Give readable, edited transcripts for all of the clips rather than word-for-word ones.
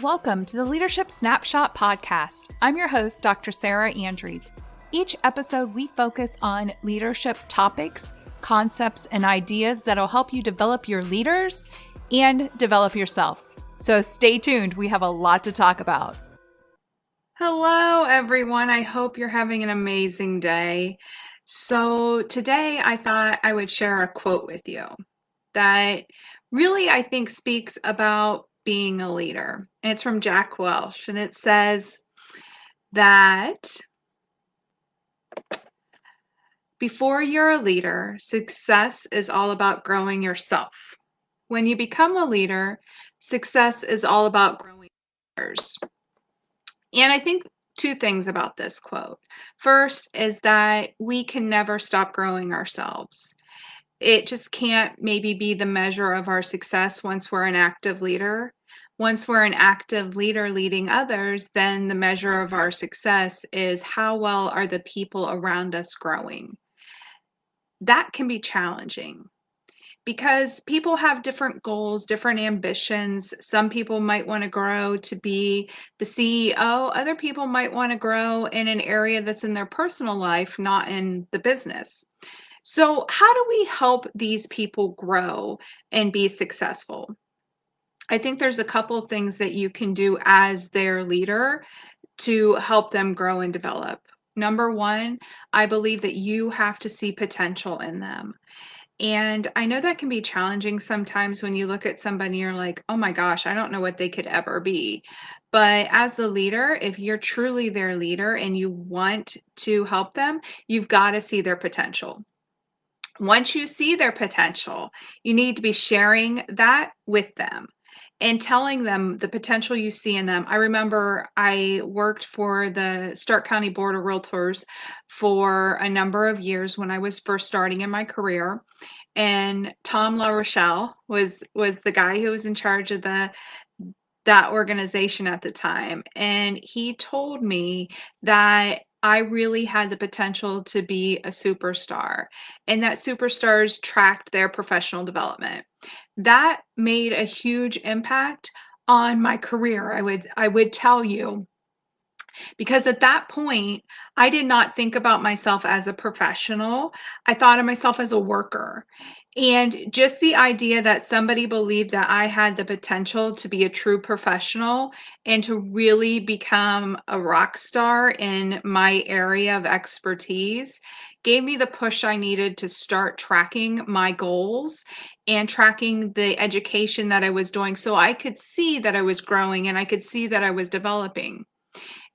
Welcome to the Leadership Snapshot Podcast. I'm your host, Dr. Sarah Andrews. Each episode, we focus on leadership topics, concepts, and ideas that'll help you develop your leaders and develop yourself. So stay tuned. We have a lot to talk about. Hello, everyone. I hope you're having an amazing day. So today, I thought I would share a quote with you that really, I think, speaks about being a leader. And it's from Jack Welch, and it says that before you're a leader, success is all about growing yourself. When you become a leader, success is all about growing others. And I think two things about this quote. First is that we can never stop growing ourselves. It just can't maybe be the measure of our success once we're an active leader. Once we're an active leader leading others, then the measure of our success is how well are the people around us growing. That can be challenging because people have different goals, different ambitions. Some people might want to grow to be the CEO. Other people might want to grow in an area that's in their personal life, not in the business. So how do we help these people grow and be successful? I think there's a couple of things that you can do as their leader to help them grow and develop. Number one, I believe that you have to see potential in them. And I know that can be challenging sometimes when you look at somebody and you're like, oh my gosh, I don't know what they could ever be. But as the leader, if you're truly their leader and you want to help them, you've got to see their potential. Once you see their potential, you need to be sharing that with them and telling them the potential you see in them. I remember I worked for the Stark County Board of Realtors for a number of years when I was first starting in my career. And Tom LaRochelle was the guy who was in charge of that organization at the time. And he told me that I really had the potential to be a superstar, and that superstars tracked their professional development. That made a huge impact on my career, I would tell you, because at that point, I did not think about myself as a professional. I thought of myself as a worker. And just the idea that somebody believed that I had the potential to be a true professional and to really become a rock star in my area of expertise gave me the push I needed to start tracking my goals and tracking the education that I was doing so I could see that I was growing and I could see that I was developing.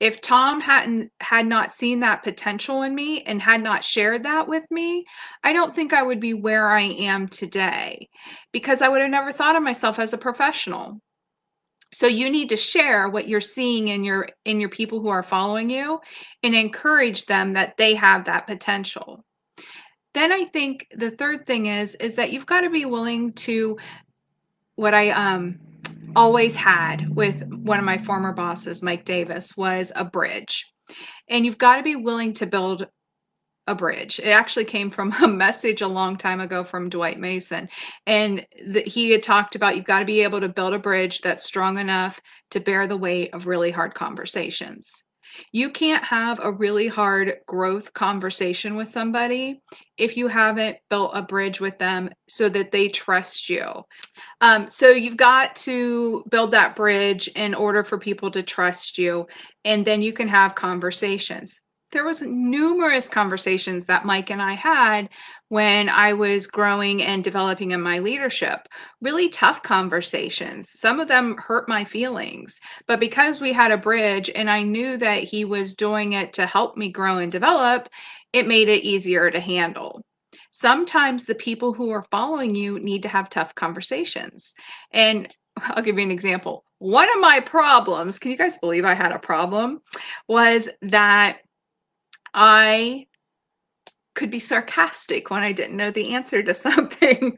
If Tom had not seen that potential in me and had not shared that with me, I don't think I would be where I am today, because I would have never thought of myself as a professional. So you need to share what you're seeing in your people who are following you and encourage them that they have that potential. Then I think the third thing is that you've got to be willing to, what I always had with one of my former bosses, Mike Davis, was a bridge. And you've got to be willing to build a bridge. It actually came from a message a long time ago from Dwight Mason. And he had talked about you've got to be able to build a bridge that's strong enough to bear the weight of really hard conversations. You can't have a really hard growth conversation with somebody if you haven't built a bridge with them so that they trust you. So you've got to build that bridge in order for people to trust you, and then you can have conversations. There was numerous conversations that Mike and I had when I was growing and developing in my leadership. Really tough conversations. Some of them hurt my feelings, but because we had a bridge and I knew that he was doing it to help me grow and develop, it made it easier to handle. Sometimes the people who are following you need to have tough conversations. And I'll give you an example. One of my problems, can you guys believe I had a problem, was that I could be sarcastic when I didn't know the answer to something.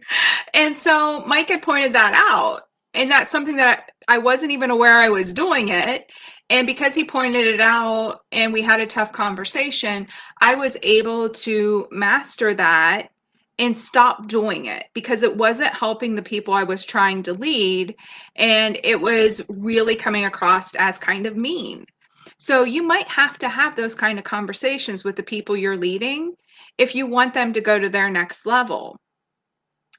And so Mike had pointed that out. And that's something that I wasn't even aware I was doing it. And because he pointed it out and we had a tough conversation, I was able to master that and stop doing it because it wasn't helping the people I was trying to lead, and it was really coming across as kind of mean. So you might have to have those kind of conversations with the people you're leading if you want them to go to their next level.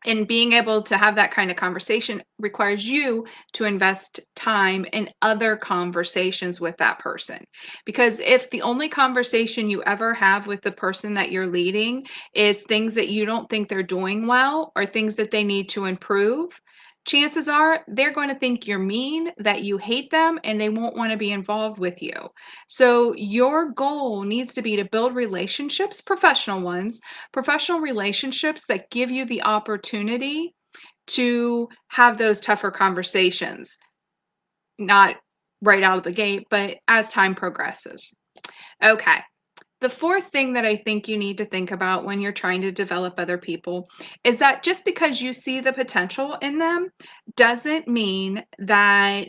And being able to have that kind of conversation requires you to invest time in other conversations with that person. Because if the only conversation you ever have with the person that you're leading is things that you don't think they're doing well or things that they need to improve, chances are they're going to think you're mean, that you hate them, and they won't want to be involved with you. So your goal needs to be to build relationships, professional relationships that give you the opportunity to have those tougher conversations, not right out of the gate, but as time progresses. Okay. The fourth thing that I think you need to think about when you're trying to develop other people is that just because you see the potential in them doesn't mean that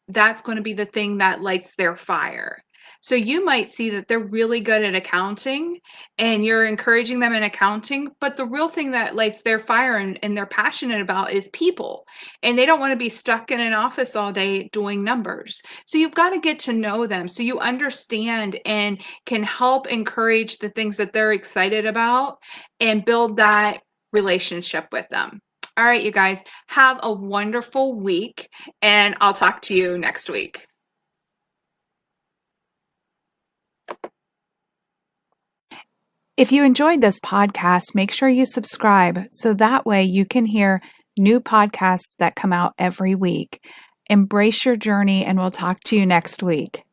that's going to be the thing that lights their fire. So you might see that they're really good at accounting and you're encouraging them in accounting, but the real thing that lights their fire and they're passionate about is people. And they don't want to be stuck in an office all day doing numbers. So you've got to get to know them so you understand and can help encourage the things that they're excited about and build that relationship with them. All right, you guys, have a wonderful week, and I'll talk to you next week. If you enjoyed this podcast, make sure you subscribe so that way you can hear new podcasts that come out every week. Embrace your journey, and we'll talk to you next week.